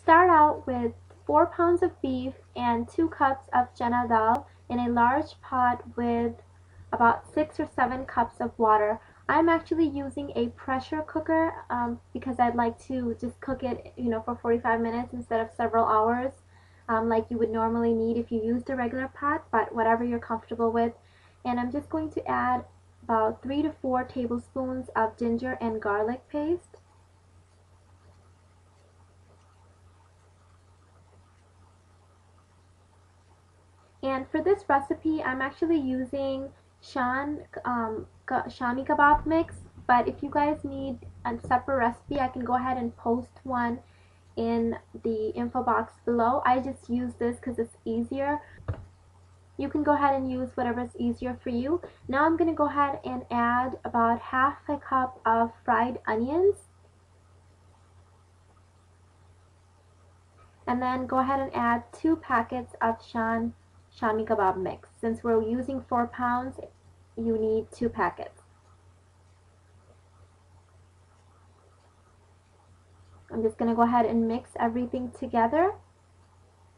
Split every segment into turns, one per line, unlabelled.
start out with 4 pounds of beef and 2 cups of chana dal in a large pot with about 6 or 7 cups of water. I'm actually using a pressure cooker because I'd like to just cook it, for 45 minutes instead of several hours, like you would normally need if you used a regular pot, but whatever you're comfortable with. And I'm just going to add about 3 to 4 tablespoons of ginger and garlic paste. And for this recipe, I'm actually using Shami kebab mix, but if you guys need a separate recipe, I can go ahead and post one in the info box below. I just use this because it's easier. You can go ahead and use whatever is easier for you. Now I'm going to go ahead and add about half a cup of fried onions. And then go ahead and add 2 packets of Shami kebab mix. Since we're using 4 pounds, you need 2 packets. I'm just going to go ahead and mix everything together.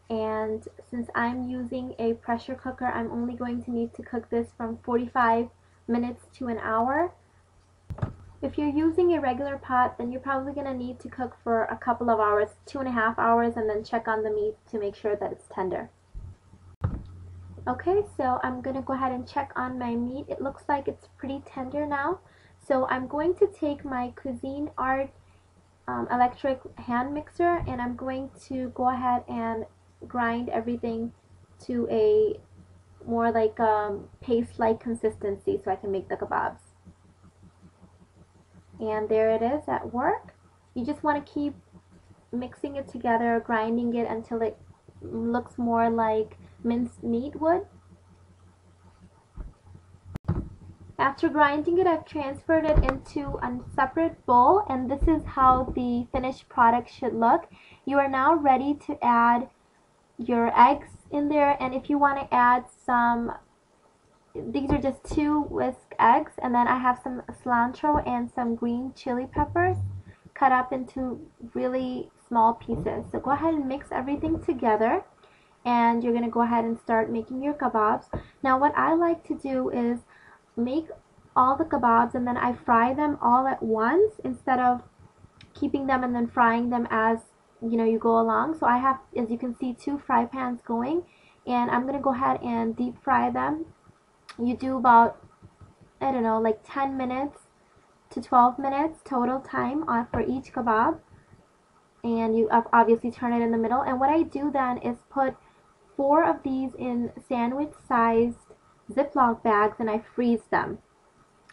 And since I'm using a pressure cooker, I'm only going to need to cook this from 45 minutes to an hour. If you're using a regular pot, then you're probably going to need to cook for a couple of hours, 2.5 hours, and then check on the meat to make sure that it's tender. Okay, so I'm going to go ahead and check on my meat. It looks like it's pretty tender now. So I'm going to take my Cuisine Art electric hand mixer, and I'm going to go ahead and grind everything to a more like paste-like consistency so I can make the kebabs. And there it is at work. You just want to keep mixing it together, grinding it until it looks more like minced meat would. After grinding it, I've transferred it into a separate bowl, and this is how the finished product should look. You are now ready to add your eggs in there, and if you want to add some, these are just 2 whisk eggs, and then I have some cilantro and some green chili peppers cut up into really small pieces. So go ahead and mix everything together, and you're going to go ahead and start making your kebabs. Now what I like to do is make all the kebabs and then I fry them all at once instead of keeping them and then frying them as you go along. So I have, as you can see, 2 fry pans going, and I'm going to go ahead and deep fry them. You do about, I don't know, like 10 minutes to 12 minutes total time for each kebab, and you obviously turn it in the middle. And what I do then is put 4 of these in sandwich sized Ziploc bags and I freeze them,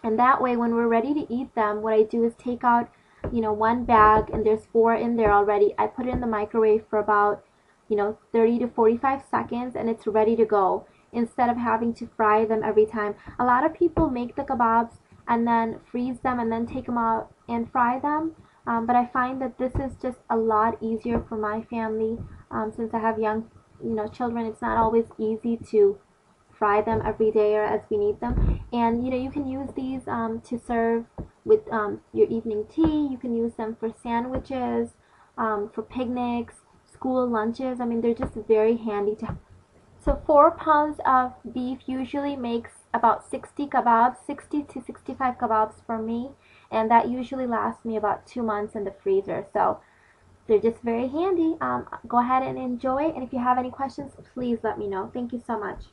and that way when we're ready to eat them, what I do is take out 1 bag, and there's 4 in there already. I put it in the microwave for about 30 to 45 seconds, and it's ready to go, instead of having to fry them every time. A lot of people make the kebabs and then freeze them and then take them out and fry them, but I find that this is just a lot easier for my family. Since I have young children, it's not always easy to fry them every day or as we need them. And you can use these to serve with your evening tea. You can use them for sandwiches, for picnics, school lunches. I mean, they're just very handy to have. So 4 pounds of beef usually makes about 60 kebabs, 60 to 65 kebabs for me, and that usually lasts me about 2 months in the freezer. So they're just very handy. Go ahead and enjoy, and if you have any questions, please let me know. Thank you so much.